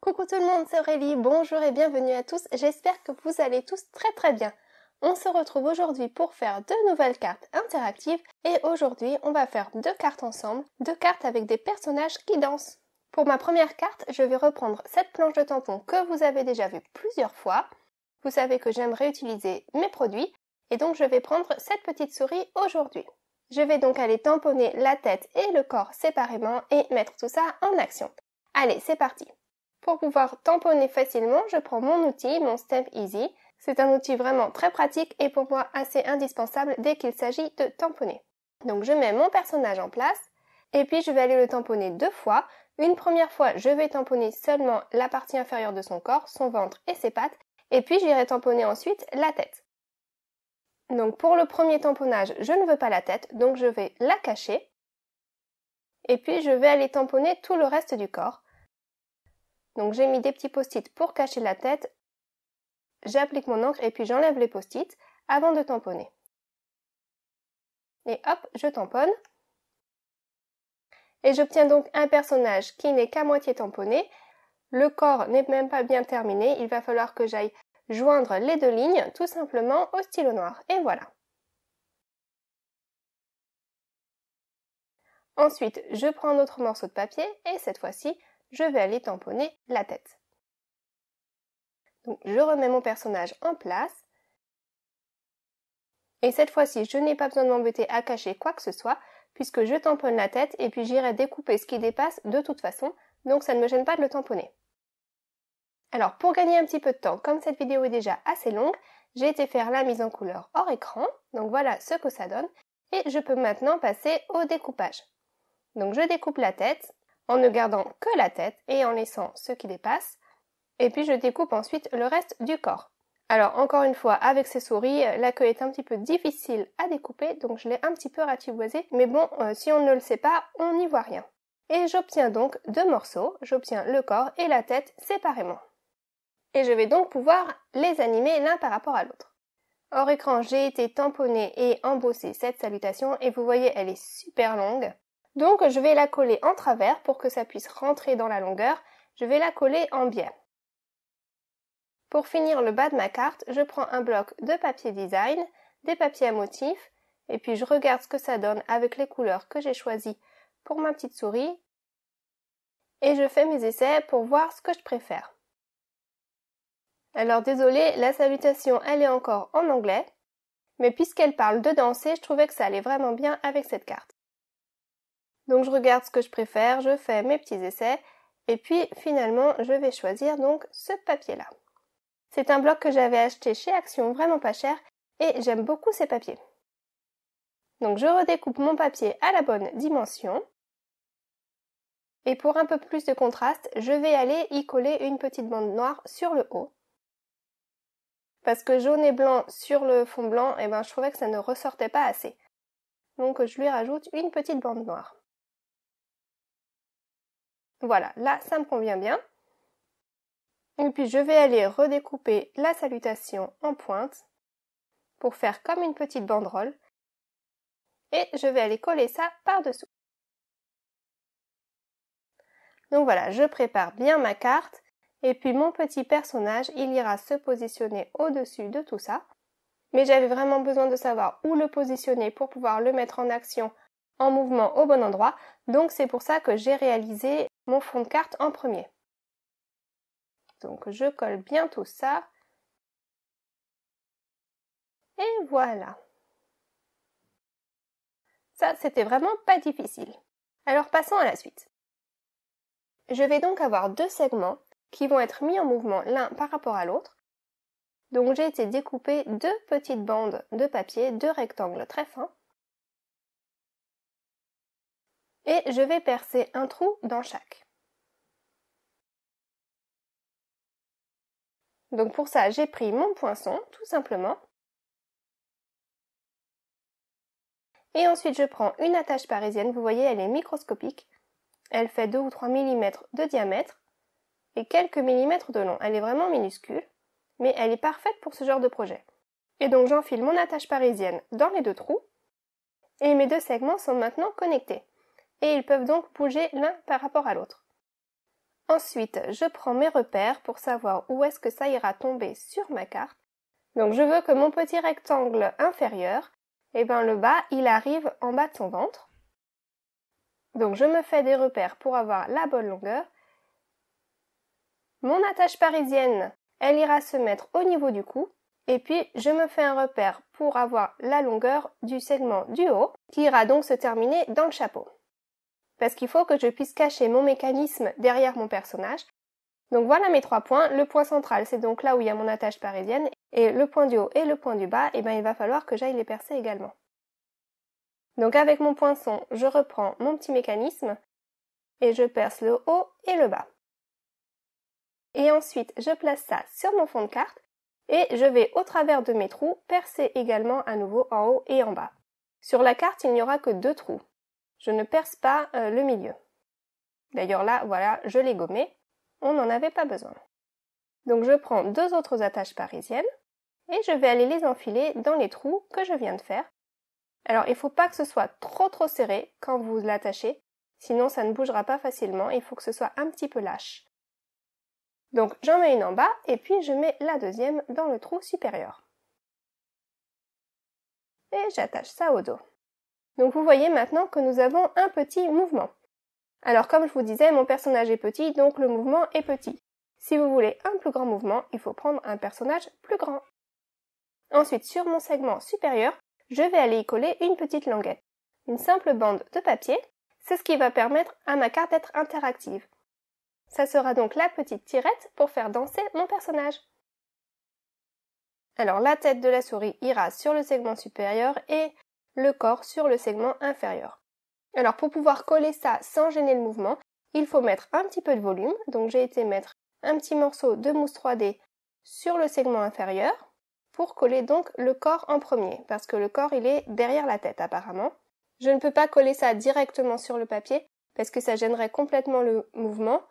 Coucou tout le monde, c'est Aurélie, bonjour et bienvenue à tous, j'espère que vous allez tous très bien. On se retrouve aujourd'hui pour faire de nouvelles cartes interactives et aujourd'hui on va faire deux cartes ensemble, deux cartes avec des personnages qui dansent. Pour ma première carte, je vais reprendre cette planche de tampon que vous avez déjà vue plusieurs fois. Vous savez que j'aime réutiliser mes produits et donc je vais prendre cette petite souris aujourd'hui. Je vais donc aller tamponner la tête et le corps séparément et mettre tout ça en action. Allez, c'est parti! Pour pouvoir tamponner facilement, je prends mon outil, mon Stamp Easy. C'est un outil vraiment très pratique et pour moi assez indispensable dès qu'il s'agit de tamponner. Donc je mets mon personnage en place et puis je vais aller le tamponner deux fois. Une première fois, je vais tamponner seulement la partie inférieure de son corps, son ventre et ses pattes. Et puis j'irai tamponner ensuite la tête. Donc pour le premier tamponnage, je ne veux pas la tête, donc je vais la cacher. Et puis je vais aller tamponner tout le reste du corps. Donc j'ai mis des petits post-it pour cacher la tête, j'applique mon encre et puis j'enlève les post-it avant de tamponner. Et hop, je tamponne. Et j'obtiens donc un personnage qui n'est qu'à moitié tamponné. Le corps n'est même pas bien terminé, il va falloir que j'aille joindre les deux lignes tout simplement au stylo noir. Et voilà. Ensuite, je prends un autre morceau de papier et cette fois-ci, je vais aller tamponner la tête. Donc je remets mon personnage en place. Et cette fois-ci, je n'ai pas besoin de m'embêter à cacher quoi que ce soit, puisque je tamponne la tête et puis j'irai découper ce qui dépasse de toute façon, donc ça ne me gêne pas de le tamponner. Alors pour gagner un petit peu de temps, comme cette vidéo est déjà assez longue, j'ai été faire la mise en couleur hors écran, donc voilà ce que ça donne, et je peux maintenant passer au découpage. Donc je découpe la tête, en ne gardant que la tête et en laissant ce qui dépasse. Et puis je découpe ensuite le reste du corps. Alors encore une fois, avec ces souris, la queue est un petit peu difficile à découper, donc je l'ai un petit peu ratiboisée. Mais bon, si on ne le sait pas, on n'y voit rien. Et j'obtiens donc deux morceaux, j'obtiens le corps et la tête séparément. Et je vais donc pouvoir les animer l'un par rapport à l'autre. Hors écran, j'ai été tamponner et embosser cette salutation et vous voyez, elle est super longue. Donc je vais la coller en travers pour que ça puisse rentrer dans la longueur. Je vais la coller en biais. Pour finir le bas de ma carte, je prends un bloc de papier design, des papiers à motifs, et puis je regarde ce que ça donne avec les couleurs que j'ai choisies pour ma petite souris. Et je fais mes essais pour voir ce que je préfère. Alors désolée, la salutation elle est encore en anglais, mais puisqu'elle parle de danser, je trouvais que ça allait vraiment bien avec cette carte. Donc je regarde ce que je préfère, je fais mes petits essais et puis finalement je vais choisir donc ce papier-là. C'est un bloc que j'avais acheté chez Action vraiment pas cher et j'aime beaucoup ces papiers. Donc je redécoupe mon papier à la bonne dimension et pour un peu plus de contraste, je vais aller y coller une petite bande noire sur le haut. Parce que jaune et blanc sur le fond blanc, je trouvais que ça ne ressortait pas assez. Donc je lui rajoute une petite bande noire. Voilà, là ça me convient bien. Et puis je vais aller redécouper la salutation en pointe pour faire comme une petite banderole. Et je vais aller coller ça par-dessous. Donc voilà, je prépare bien ma carte. Et puis mon petit personnage, il ira se positionner au-dessus de tout ça. Mais j'avais vraiment besoin de savoir où le positionner pour pouvoir le mettre en action, en mouvement au bon endroit. Donc c'est pour ça que j'ai réalisé mon fond de carte en premier. Donc je colle bien tout ça. Et voilà. Ça, c'était vraiment pas difficile. Alors passons à la suite. Je vais donc avoir deux segments qui vont être mis en mouvement l'un par rapport à l'autre. Donc j'ai été découper deux petites bandes de papier, deux rectangles très fins. Et je vais percer un trou dans chaque. Donc pour ça, j'ai pris mon poinçon, tout simplement. Et ensuite, je prends une attache parisienne. Vous voyez, elle est microscopique. Elle fait 2 ou 3 mm de diamètre et quelques millimètres de long. Elle est vraiment minuscule, mais elle est parfaite pour ce genre de projet. Et donc j'enfile mon attache parisienne dans les deux trous. Et mes deux segments sont maintenant connectés. Et ils peuvent donc bouger l'un par rapport à l'autre. Ensuite, je prends mes repères pour savoir où est-ce que ça ira tomber sur ma carte. Donc je veux que mon petit rectangle inférieur, le bas, il arrive en bas de son ventre. Donc je me fais des repères pour avoir la bonne longueur. Mon attache parisienne, elle ira se mettre au niveau du cou. Et puis je me fais un repère pour avoir la longueur du segment du haut, qui ira donc se terminer dans le chapeau. Parce qu'il faut que je puisse cacher mon mécanisme derrière mon personnage. Donc voilà mes 3 points. Le point central, c'est donc là où il y a mon attache parisienne. Et le point du haut et le point du bas, il va falloir que j'aille les percer également. Donc avec mon poinçon, je reprends mon petit mécanisme et je perce le haut et le bas. Et ensuite, je place ça sur mon fond de carte et je vais au travers de mes trous percer également à nouveau en haut et en bas. Sur la carte, il n'y aura que 2 trous. Je ne perce pas le milieu. D'ailleurs là, voilà, je l'ai gommé. On n'en avait pas besoin. Donc je prends 2 autres attaches parisiennes et je vais aller les enfiler dans les trous que je viens de faire. Alors il ne faut pas que ce soit trop serré quand vous l'attachez, sinon ça ne bougera pas facilement, il faut que ce soit un petit peu lâche. Donc j'en mets une en bas et puis je mets la deuxième dans le trou supérieur. Et j'attache ça au dos. Donc vous voyez maintenant que nous avons un petit mouvement. Alors comme je vous disais, mon personnage est petit, donc le mouvement est petit. Si vous voulez un plus grand mouvement, il faut prendre un personnage plus grand. Ensuite, sur mon segment supérieur, je vais aller y coller une petite languette. Une simple bande de papier, c'est ce qui va permettre à ma carte d'être interactive. Ça sera donc la petite tirette pour faire danser mon personnage. Alors la tête de la souris ira sur le segment supérieur et le corps sur le segment inférieur. Alors pour pouvoir coller ça sans gêner le mouvement, il faut mettre un petit peu de volume. Donc j'ai été mettre un petit morceau de mousse 3D sur le segment inférieur pour coller donc le corps en premier, parce que le corps il est derrière la tête apparemment. Je ne peux pas coller ça directement sur le papier parce que ça gênerait complètement le mouvement.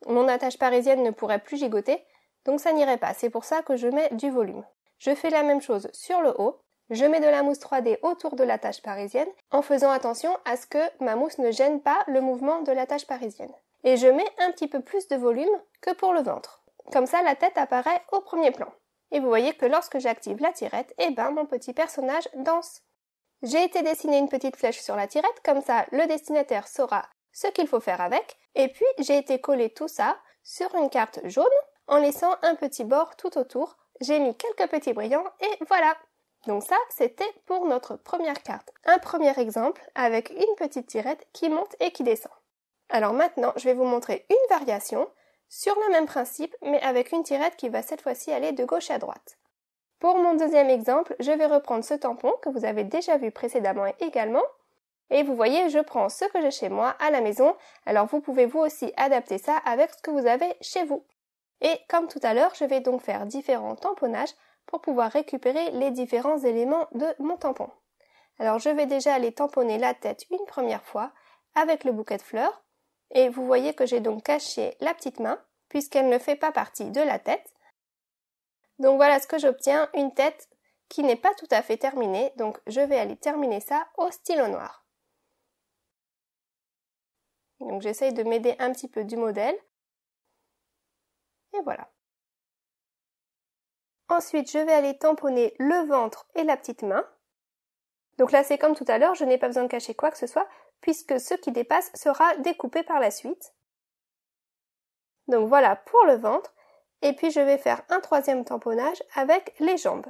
Mon attache parisienne ne pourrait plus gigoter, donc ça n'irait pas. C'est pour ça que je mets du volume. Je fais la même chose sur le haut. Je mets de la mousse 3D autour de l'attache parisienne en faisant attention à ce que ma mousse ne gêne pas le mouvement de l'attache parisienne. Et je mets un petit peu plus de volume que pour le ventre. Comme ça, la tête apparaît au premier plan. Et vous voyez que lorsque j'active la tirette, mon petit personnage danse. J'ai été dessiner une petite flèche sur la tirette, comme ça le destinataire saura ce qu'il faut faire avec. Et puis j'ai été coller tout ça sur une carte jaune en laissant un petit bord tout autour. J'ai mis quelques petits brillants et voilà. Donc ça, c'était pour notre première carte. Un premier exemple avec une petite tirette qui monte et qui descend. Alors maintenant, je vais vous montrer une variation sur le même principe, mais avec une tirette qui va cette fois-ci aller de gauche à droite. Pour mon deuxième exemple, je vais reprendre ce tampon que vous avez déjà vu précédemment également. Et vous voyez, je prends ce que j'ai chez moi à la maison. Alors vous pouvez vous aussi adapter ça avec ce que vous avez chez vous. Et comme tout à l'heure, je vais donc faire différents tamponnages pour pouvoir récupérer les différents éléments de mon tampon. Alors je vais déjà aller tamponner la tête une première fois avec le bouquet de fleurs. Et vous voyez que j'ai donc caché la petite main puisqu'elle ne fait pas partie de la tête. Donc voilà ce que j'obtiens, une tête qui n'est pas tout à fait terminée. Donc je vais aller terminer ça au stylo noir. Donc j'essaye de m'aider un petit peu du modèle. Et voilà. Ensuite, je vais aller tamponner le ventre et la petite main. Donc là, c'est comme tout à l'heure, je n'ai pas besoin de cacher quoi que ce soit, puisque ce qui dépasse sera découpé par la suite. Donc voilà pour le ventre. Et puis je vais faire un troisième tamponnage avec les jambes.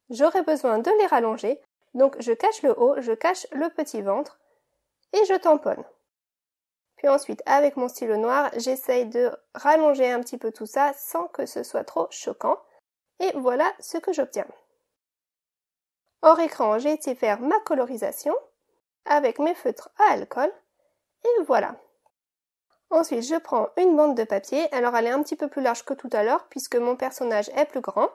J'aurai besoin de les rallonger, donc je cache le haut, je cache le petit ventre et je tamponne. Puis ensuite, avec mon stylo noir, j'essaye de rallonger un petit peu tout ça sans que ce soit trop choquant. Et voilà ce que j'obtiens. Hors écran, j'ai été faire ma colorisation avec mes feutres à alcool. Et voilà. Ensuite, je prends une bande de papier. Alors, elle est un petit peu plus large que tout à l'heure puisque mon personnage est plus grand.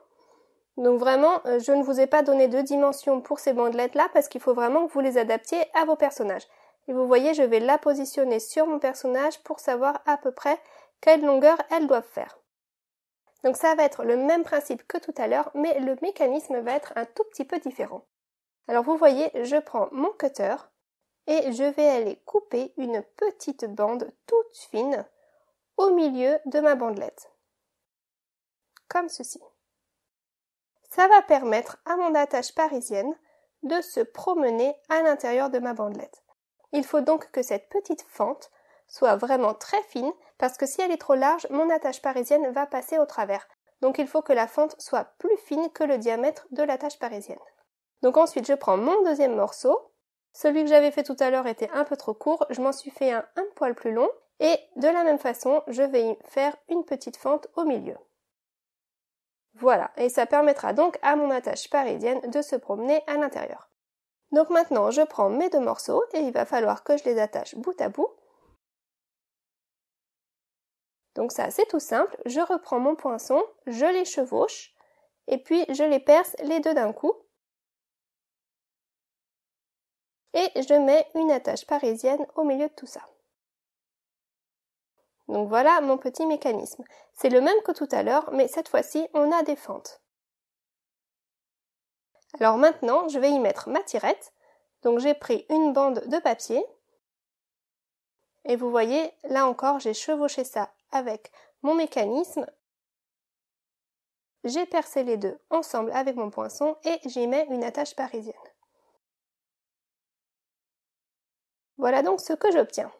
Donc vraiment, je ne vous ai pas donné de dimension pour ces bandelettes-là parce qu'il faut vraiment que vous les adaptiez à vos personnages. Et vous voyez, je vais la positionner sur mon personnage pour savoir à peu près quelle longueur elles doivent faire. Donc ça va être le même principe que tout à l'heure, mais le mécanisme va être un tout petit peu différent. Alors vous voyez, je prends mon cutter et je vais aller couper une petite bande toute fine au milieu de ma bandelette. Comme ceci. Ça va permettre à mon attache parisienne de se promener à l'intérieur de ma bandelette. Il faut donc que cette petite fente soit vraiment très fine parce que si elle est trop large, mon attache parisienne va passer au travers. Donc il faut que la fente soit plus fine que le diamètre de l'attache parisienne. Donc ensuite je prends mon deuxième morceau. Celui que j'avais fait tout à l'heure était un peu trop court, je m'en suis fait un poil plus long et de la même façon je vais y faire une petite fente au milieu. Voilà, et ça permettra donc à mon attache parisienne de se promener à l'intérieur. Donc maintenant je prends mes deux morceaux et il va falloir que je les attache bout à bout. Donc ça c'est tout simple, je reprends mon poinçon, je les chevauche et puis je les perce les deux d'un coup. Et je mets une attache parisienne au milieu de tout ça. Donc voilà mon petit mécanisme. C'est le même que tout à l'heure, mais cette fois-ci on a des fentes. Alors maintenant je vais y mettre ma tirette. Donc j'ai pris une bande de papier. Et vous voyez, là encore j'ai chevauché ça avec mon mécanisme. J'ai percé les deux ensemble avec mon poinçon et j'y mets une attache parisienne. Voilà donc ce que j'obtiens.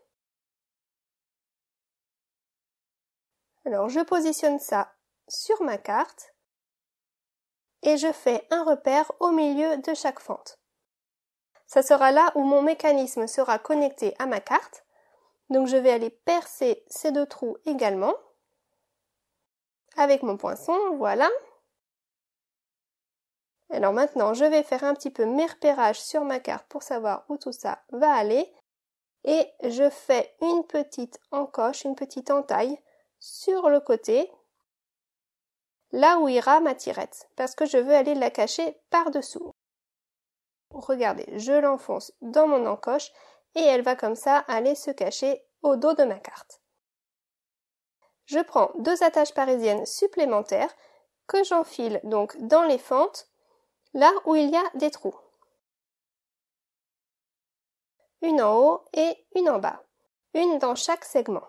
Alors je positionne ça sur ma carte et je fais un repère au milieu de chaque fente. Ça sera là où mon mécanisme sera connecté à ma carte. Donc je vais aller percer ces deux trous également avec mon poinçon, voilà. Alors maintenant je vais faire un petit peu mes repérages sur ma carte pour savoir où tout ça va aller. Et je fais une petite encoche, une petite entaille sur le côté, là où ira ma tirette, parce que je veux aller la cacher par-dessous. Regardez, je l'enfonce dans mon encoche et elle va comme ça aller se cacher au dos de ma carte. Je prends deux attaches parisiennes supplémentaires que j'enfile donc dans les fentes, là où il y a des trous. Une en haut et une en bas, une dans chaque segment.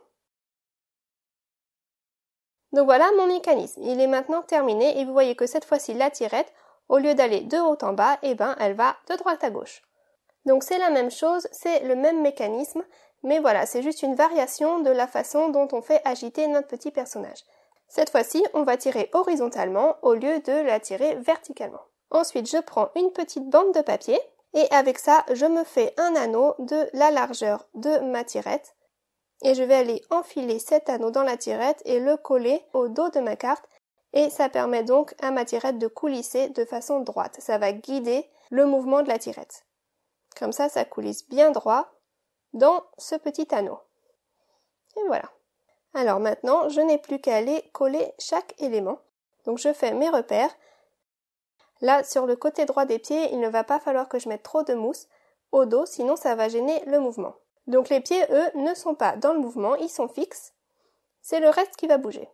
Donc voilà mon mécanisme, il est maintenant terminé et vous voyez que cette fois-ci la tirette, au lieu d'aller de haut en bas, elle va de droite à gauche. Donc c'est la même chose, c'est le même mécanisme, mais voilà, c'est juste une variation de la façon dont on fait agiter notre petit personnage. Cette fois-ci, on va tirer horizontalement au lieu de la tirer verticalement. Ensuite, je prends une petite bande de papier et avec ça, je me fais un anneau de la largeur de ma tirette. Et je vais aller enfiler cet anneau dans la tirette et le coller au dos de ma carte. Et ça permet donc à ma tirette de coulisser de façon droite. Ça va guider le mouvement de la tirette. Comme ça, ça coulisse bien droit dans ce petit anneau. Et voilà. Alors maintenant, je n'ai plus qu'à aller coller chaque élément. Donc je fais mes repères. Là, sur le côté droit des pieds, il ne va pas falloir que je mette trop de mousse au dos, sinon ça va gêner le mouvement. Donc les pieds, eux, ne sont pas dans le mouvement, ils sont fixes. C'est le reste qui va bouger.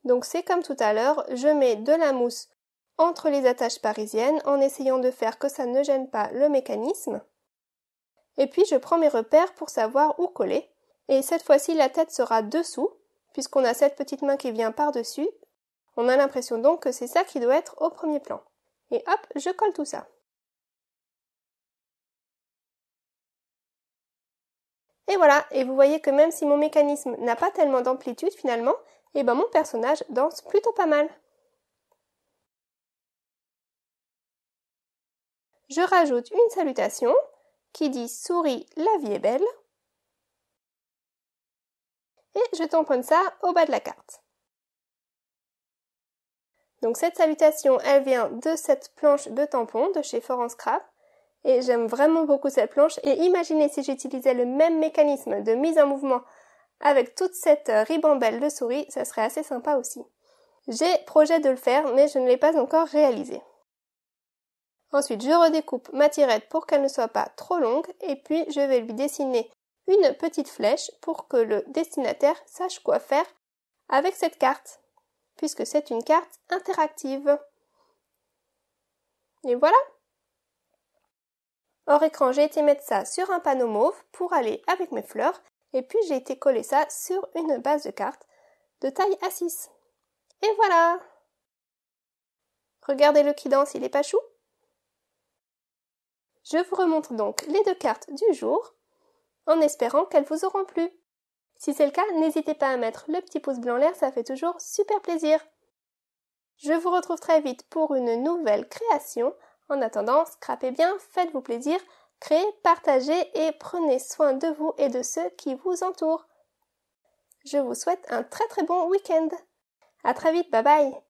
Donc c'est comme tout à l'heure, je mets de la mousse entre les attaches parisiennes en essayant de faire que ça ne gêne pas le mécanisme. Et puis je prends mes repères pour savoir où coller. Et cette fois-ci, la tête sera dessous, puisqu'on a cette petite main qui vient par-dessus. On a l'impression donc que c'est ça qui doit être au premier plan. Et hop, je colle tout ça. Et voilà, et vous voyez que même si mon mécanisme n'a pas tellement d'amplitude finalement, mon personnage danse plutôt pas mal. Je rajoute une salutation qui dit « Souris, la vie est belle » et je tamponne ça au bas de la carte. Donc cette salutation, elle vient de cette planche de tampon de chez For Scrap. Et j'aime vraiment beaucoup cette planche. Et imaginez si j'utilisais le même mécanisme de mise en mouvement avec toute cette ribambelle de souris, ça serait assez sympa aussi. J'ai projet de le faire, mais je ne l'ai pas encore réalisé. Ensuite, je redécoupe ma tirette pour qu'elle ne soit pas trop longue. Et puis, je vais lui dessiner une petite flèche pour que le destinataire sache quoi faire avec cette carte, puisque c'est une carte interactive. Et voilà! Hors écran, j'ai été mettre ça sur un panneau mauve pour aller avec mes fleurs Et puis j'ai été coller ça sur une base de cartes de taille A6. Et voilà! Regardez-le qui danse, il est pas chou? Je vous remontre donc les 2 cartes du jour, en espérant qu'elles vous auront plu. Si c'est le cas, n'hésitez pas à mettre le petit pouce bleu en l'air, ça fait toujours super plaisir. Je vous retrouve très vite pour une nouvelle création. En attendant, scrapez bien, faites-vous plaisir, créez, partagez et prenez soin de vous et de ceux qui vous entourent. Je vous souhaite un très très bon week-end. À très vite, bye bye!